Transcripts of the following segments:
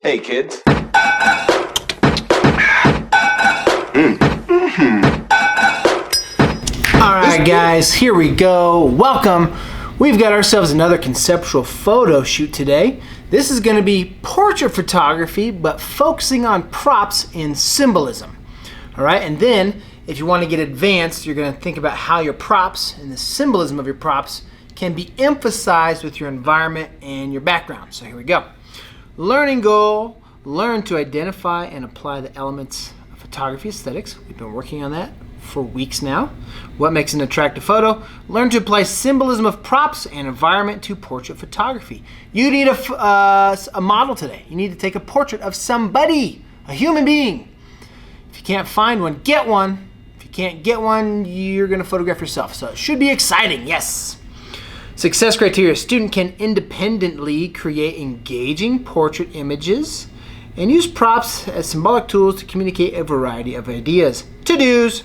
Hey, kids. Alright guys, here we go. Welcome. We've got ourselves another conceptual photo shoot today. This is going to be portrait photography, but focusing on props and symbolism. Alright, and then if you want to get advanced, you're going to think about how your props and the symbolism of your props can be emphasized with your environment and your background. So here we go. Learning goal, learn to identify and apply the elements of photography aesthetics. We've been working on that for weeks now. What makes an attractive photo? Learn to apply symbolism of props and environment to portrait photography. You need a model today. You need to take a portrait of somebody, a human being. If you can't find one, get one. If you can't get one, you're going to photograph yourself. So it should be exciting, yes. Success criteria. A student can independently create engaging portrait images and use props as symbolic tools to communicate a variety of ideas. To-dos.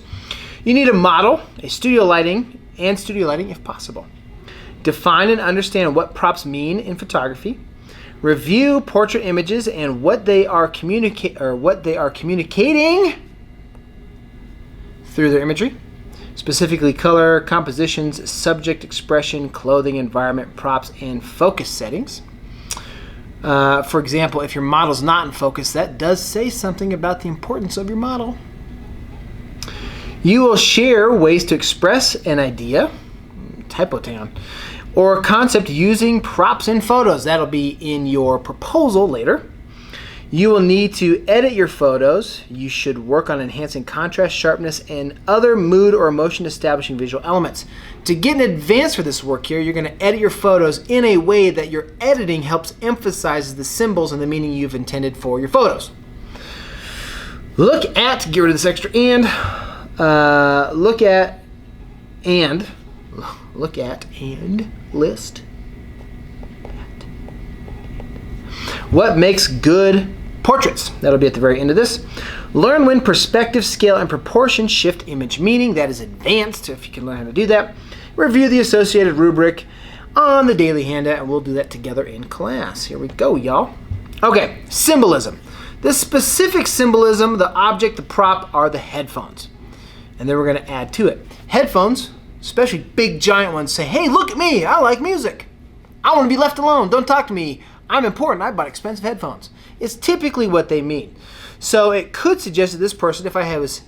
You need a model, a studio lighting if possible. Define and understand what props mean in photography. Review portrait images and what they are communicating through their imagery. Specifically color, compositions, subject expression, clothing, environment, props, and focus settings. For example, if your model's not in focus, that does say something about the importance of your model. You will share ways to express an idea, typotown, or concept using props and photos. That'll be in your proposal later. You will need to edit your photos. You should work on enhancing contrast, sharpness, and other mood or emotion establishing visual elements. To get in advance for this work here, you're going to edit your photos in a way that your editing helps emphasize the symbols and the meaning you've intended for your photos. Get rid of this extra and, look at and list what makes good portraits. That'll be at the very end of this. Learn when perspective, scale, and proportion shift image meaning. That is advanced if you can learn how to do that. Review the associated rubric on the daily handout, and we'll do that together in class. Here we go, y'all. Okay, symbolism. This specific symbolism, the object, the prop, are the headphones. And then we're going to add to it. Headphones, especially big giant ones, say, hey, look at me, I like music. I want to be left alone, don't talk to me. I'm important, I bought expensive headphones. It's typically what they mean. So it could suggest that this person, if I have his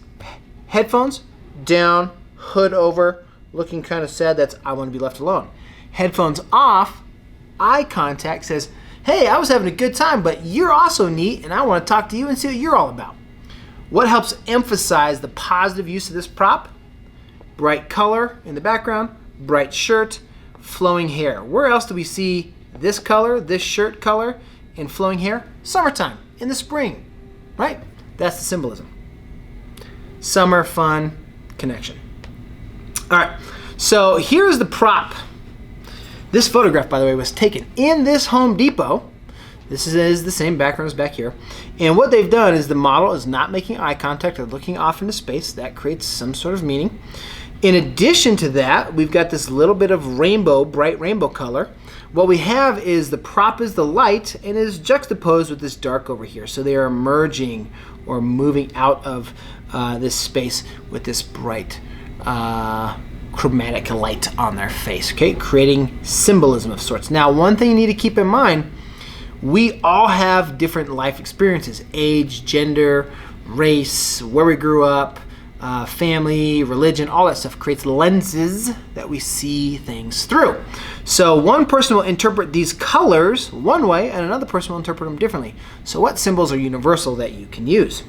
headphones down, hood over, looking kind of sad, that's I want to be left alone. Headphones off, eye contact says, hey, I was having a good time, but you're also neat, and I want to talk to you and see what you're all about. What helps emphasize the positive use of this prop? Bright color in the background, bright shirt, flowing hair. Where else do we see this color, this shirt color, and flowing hair? Summertime, in the spring, right? That's the symbolism. Summer, fun, connection. All right, so here's the prop. This photograph, by the way, was taken in this Home Depot. This is the same background as back here. And what they've done is the model is not making eye contact or looking off into space. That creates some sort of meaning. In addition to that, we've got this little bit of rainbow, bright rainbow color. What we have is the prop is the light and is juxtaposed with this dark over here. So they are merging or moving out of this space with this bright chromatic light on their face, okay? Creating symbolism of sorts. Now, one thing you need to keep in mind, we all have different life experiences, age, gender, race, where we grew up, family, religion, all that stuff creates lenses that we see things through. So one person will interpret these colors one way and another person will interpret them differently. So what symbols are universal that you can use?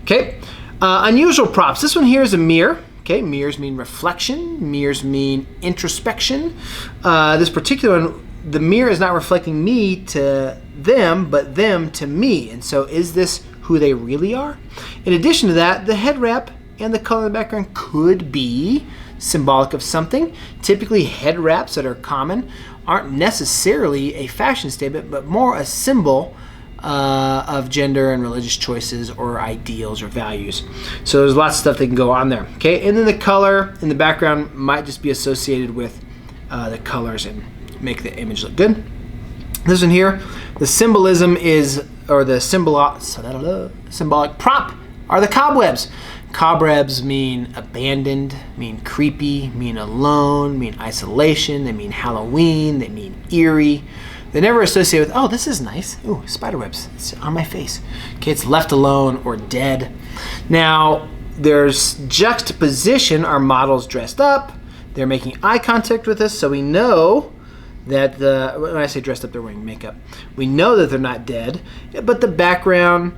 Okay, unusual props. This one here is a mirror. Okay, mirrors mean reflection. Mirrors mean introspection. This particular one, the mirror is not reflecting me to them, but them to me. And so is this who they really are? In addition to that, the head wrap and the color in the background could be symbolic of something. Typically, head wraps that are common aren't necessarily a fashion statement, but more a symbol of gender and religious choices or ideals or values. So there's lots of stuff that can go on there. Okay, and then the color in the background might just be associated with the colors and make the image look good. This one here, the symbolism is or the symbolic prop are the cobwebs. Cobwebs mean abandoned, mean creepy, mean alone, mean isolation, they mean Halloween, they mean eerie. They never associate with, oh, this is nice. Ooh, spiderwebs, it's on my face. Okay, it's left alone or dead. Now, there's juxtaposition, our models dressed up, they're making eye contact with us, so we know that when I say dressed up, they're wearing makeup. We know that they're not dead, but the background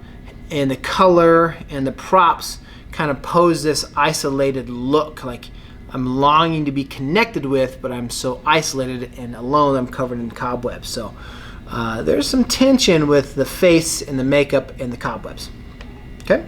and the color and the props kind of pose this isolated look, like I'm longing to be connected with, but I'm so isolated and alone, I'm covered in cobwebs. So there's some tension with the face and the makeup and the cobwebs. Okay.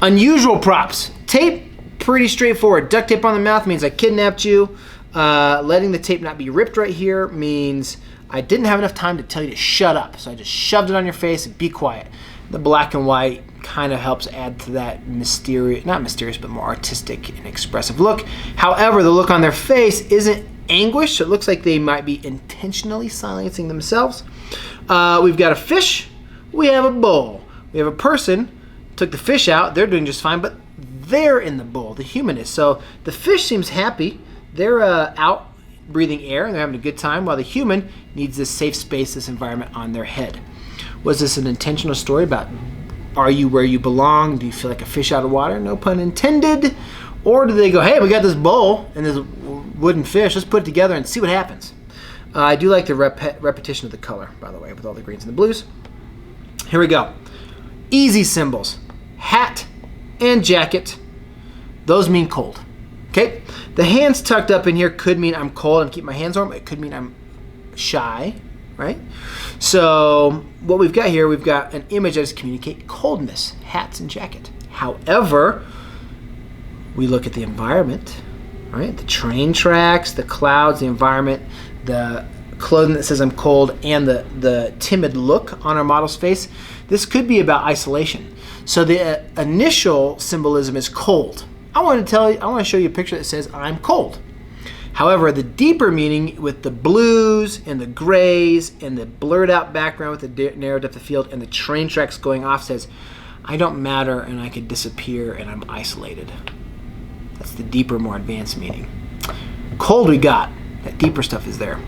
Unusual props. Tape, pretty straightforward. Duct tape on the mouth means I kidnapped you. Letting the tape not be ripped right here means I didn't have enough time to tell you to shut up, so I just shoved it on your face and be quiet. The black and white kind of helps add to that mysterious, not mysterious, but more artistic and expressive look. However, the look on their face isn't anguish, so it looks like they might be intentionally silencing themselves. We've got a fish, we have a bowl. We have a person, took the fish out, they're doing just fine, but they're in the bowl, the human is. So the fish seems happy, they're out breathing air and they're having a good time, while the human needs this safe space, this environment on their head. Was this an intentional story about are you where you belong? Do you feel like a fish out of water? No pun intended. Or do they go, hey, we got this bowl and this wooden fish, let's put it together and see what happens. I do like the repetition of the color, by the way, with all the greens and the blues. Here we go. Easy symbols. Hat and jacket. Those mean cold. Okay? The hands tucked up in here could mean I'm cold and keep my hands warm. It could mean I'm shy, right? So what we've got here, we've got an image that does communicate coldness, hats and jacket. However, we look at the environment, right? The train tracks, the clouds, the environment, the clothing that says I'm cold, and the timid look on our model's face. This could be about isolation. So the initial symbolism is cold. I want to show you a picture that says I'm cold. However, the deeper meaning with the blues and the grays and the blurred out background with the narrow depth of field and the train tracks going off says I don't matter and I could disappear and I'm isolated. That's the deeper, more advanced meaning. Cold we got. That deeper stuff is there.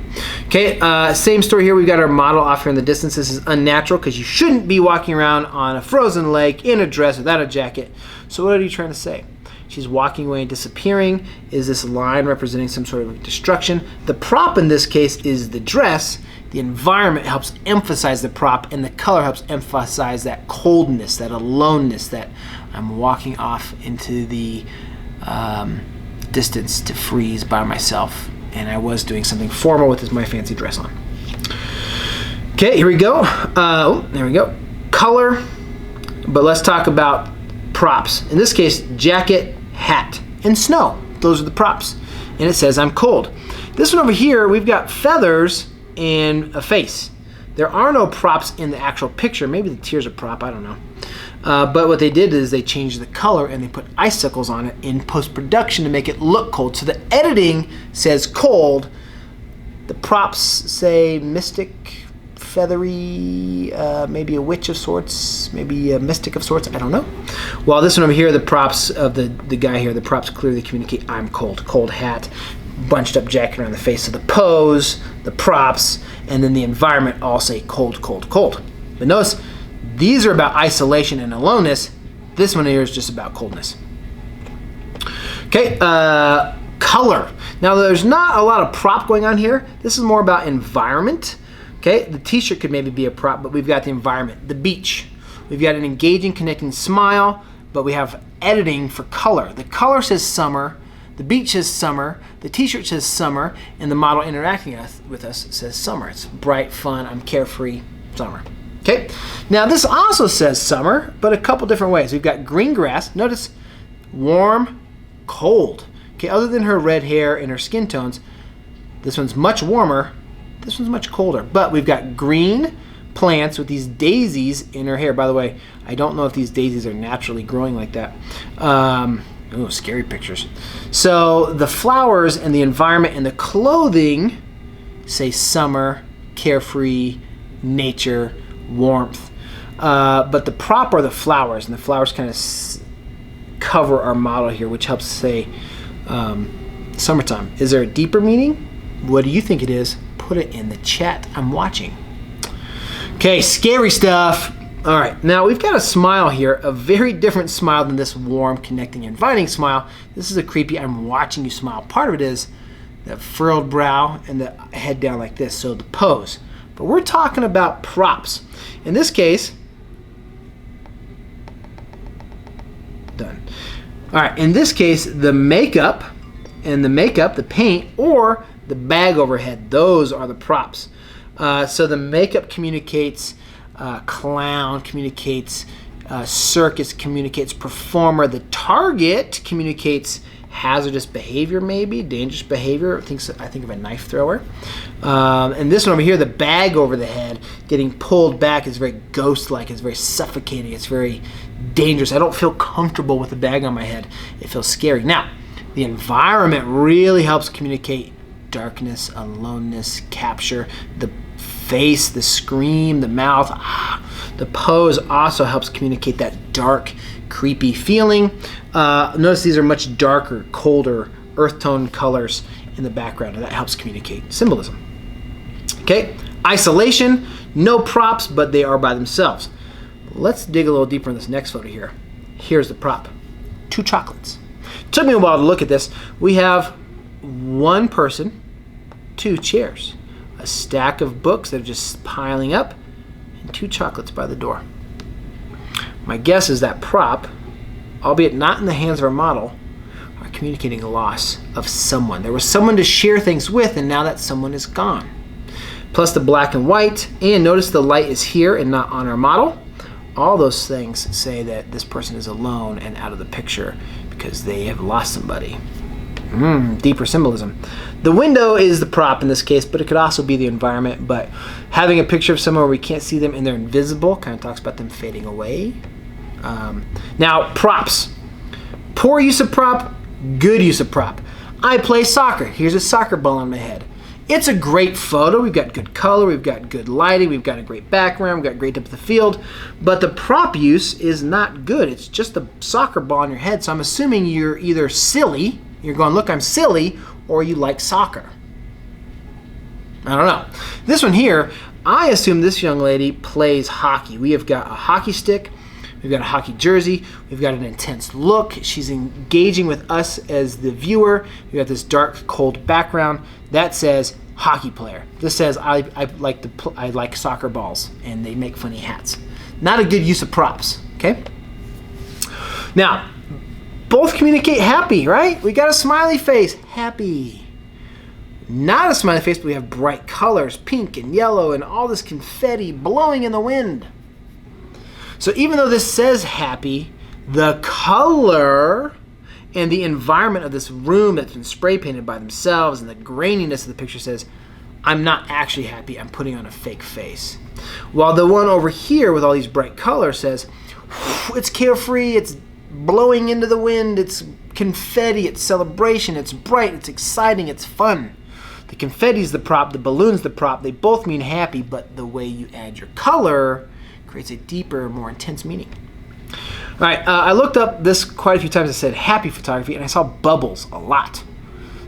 Okay, same story here. We've got our model off here in the distance. This is unnatural because you shouldn't be walking around on a frozen lake in a dress without a jacket. So what are you trying to say? She's walking away and disappearing. Is this line representing some sort of destruction? The prop in this case is the dress. The environment helps emphasize the prop, and the color helps emphasize that coldness, that aloneness, that I'm walking off into the distance to freeze by myself. And I was doing something formal with my fancy dress on. Okay, here we go. There we go. Color, but let's talk about props. In this case, jacket, hat, and snow. Those are the props. And it says I'm cold. This one over here, we've got feathers and a face. There are no props in the actual picture. Maybe the tear's a prop, I don't know. But what they did is they changed the color and they put icicles on it in post-production to make it look cold. So the editing says cold. The props say mystic, feathery, maybe a witch of sorts, maybe a mystic of sorts, I don't know. While this one over here, the props of the guy here, the props clearly communicate I'm cold. Cold hat, bunched up jacket around the face. So the pose, the props, and then the environment all say cold, cold, cold. But notice, these are about isolation and aloneness. This one here is just about coldness. Okay, color. Now there's not a lot of prop going on here. This is more about environment. Okay, the t-shirt could maybe be a prop, but we've got the environment. The beach. We've got an engaging, connecting smile, but we have editing for color. The color says summer, the beach says summer, the t-shirt says summer, and the model interacting with us says summer. It's bright, fun, I'm carefree, summer. Okay, now this also says summer, but a couple different ways. We've got green grass. Notice warm, cold. Okay, other than her red hair and her skin tones, this one's much warmer, this one's much colder. But we've got green plants with these daisies in her hair. By the way, I don't know if these daisies are naturally growing like that. Oh, scary pictures. So the flowers and the environment and the clothing say summer, carefree, nature, warmth. But the prop are the flowers, and the flowers kind of cover our model here, which helps say summertime. Is there a deeper meaning? What do you think it is? Put it in the chat. I'm watching. Okay, scary stuff. All right, now we've got a smile here, a very different smile than this warm, connecting, inviting smile. This is a creepy, I'm watching you smile. Part of it is that furrowed brow and the head down like this, so the pose. But we're talking about props. In this case, done. All right, in this case, the makeup, the paint, or the bag overhead, those are the props. So the makeup communicates clown, communicates circus, communicates performer. The target communicates hazardous behavior, maybe dangerous behavior. I think of a knife thrower. And this one over here, the bag over the head getting pulled back, is very ghost-like. It's very suffocating. It's very dangerous. I don't feel comfortable with the bag on my head. It feels scary. Now, the environment really helps communicate darkness, aloneness, capture. The face, the scream, the mouth, the pose also helps communicate that dark, creepy feeling. Notice these are much darker, colder, earth tone colors in the background, and that helps communicate symbolism. Okay, isolation, no props, but they are by themselves. Let's dig a little deeper in this next photo here. Here's the prop, 2 chocolates. It took me a while to look at this. We have 1 person, 2 chairs, a stack of books that are just piling up, and 2 chocolates by the door. My guess is that prop, albeit not in the hands of our model, are communicating a loss of someone. There was someone to share things with, and now that someone is gone. Plus the black and white, and notice the light is here and not on our model. All those things say that this person is alone and out of the picture because they have lost somebody. Deeper symbolism. The window is the prop in this case, but it could also be the environment. But having a picture of someone where we can't see them and they're invisible kind of talks about them fading away. Now, props. Poor use of prop, good use of prop. I play soccer. Here's a soccer ball on my head. It's a great photo. We've got good color, we've got good lighting, we've got a great background, we've got great depth of field, but the prop use is not good. It's just a soccer ball on your head, so I'm assuming you're either silly, you're going, look, I'm silly, or you like soccer. I don't know. This one here, I assume this young lady plays hockey. We have got a hockey stick, we've got a hockey jersey, we've got an intense look. She's engaging with us as the viewer. We've got this dark, cold background. That says hockey player. This says I like soccer balls, and they make funny hats. Not a good use of props, okay? Now, both communicate happy, right? We got a smiley face, happy. Not a smiley face, but we have bright colors, pink and yellow, and all this confetti blowing in the wind. So even though this says happy, the color and the environment of this room that's been spray painted by themselves and the graininess of the picture says, I'm not actually happy, I'm putting on a fake face. While the one over here with all these bright colors says, it's carefree, it's blowing into the wind, it's confetti, it's celebration, it's bright, it's exciting, it's fun. The confetti's the prop, the balloon's the prop, they both mean happy, but the way you add your color creates a deeper, more intense meaning. All right, I looked up this quite a few times. I said happy photography, and I saw bubbles a lot.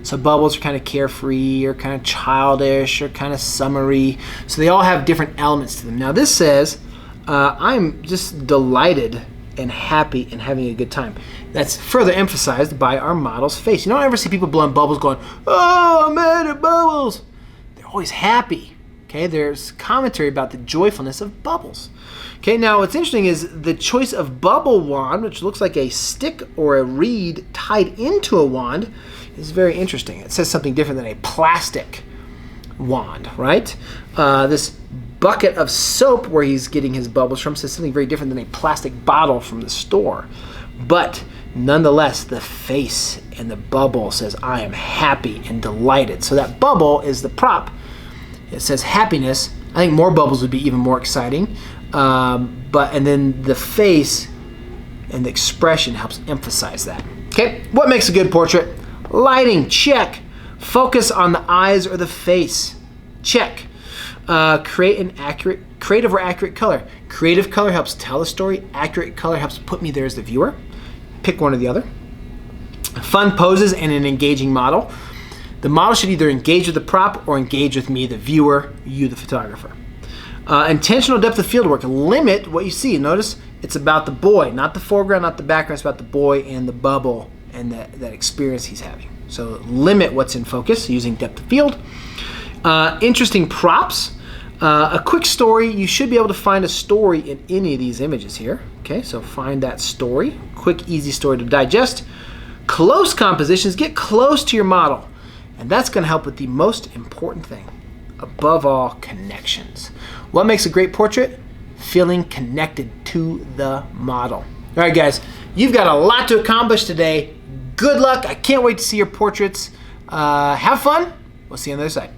So bubbles are kind of carefree, or kind of childish, or kind of summery. So they all have different elements to them. Now this says, I'm just delighted and happy and having a good time. That's further emphasized by our model's face. You don't ever see people blowing bubbles going, oh, I'm mad at bubbles. They're always happy. Okay, there's commentary about the joyfulness of bubbles. Okay, now what's interesting is the choice of bubble wand, which looks like a stick or a reed tied into a wand, is very interesting. It says something different than a plastic wand, right? This bucket of soap where he's getting his bubbles from says something very different than a plastic bottle from the store. But nonetheless, the face and the bubble says, I am happy and delighted. So that bubble is the prop. It says happiness. I think more bubbles would be even more exciting. And then the face and the expression helps emphasize that. Okay, what makes a good portrait? Lighting, check. Focus on the eyes or the face, check. Creative or accurate color. Creative color helps tell a story. Accurate color helps put me there as the viewer. Pick one or the other. Fun poses and an engaging model. The model should either engage with the prop or engage with me, the viewer, you, the photographer. Intentional depth of field work. Limit what you see. Notice it's about the boy, not the foreground, not the background. It's about the boy and the bubble and that experience he's having. So limit what's in focus using depth of field. Interesting props. A quick story. You should be able to find a story in any of these images here. Okay, so find that story. Quick, easy story to digest. Close compositions. Get close to your model. And that's going to help with the most important thing. Above all, connections. What makes a great portrait? Feeling connected to the model. All right, guys, you've got a lot to accomplish today. Good luck. I can't wait to see your portraits. Have fun. We'll see you on the other side.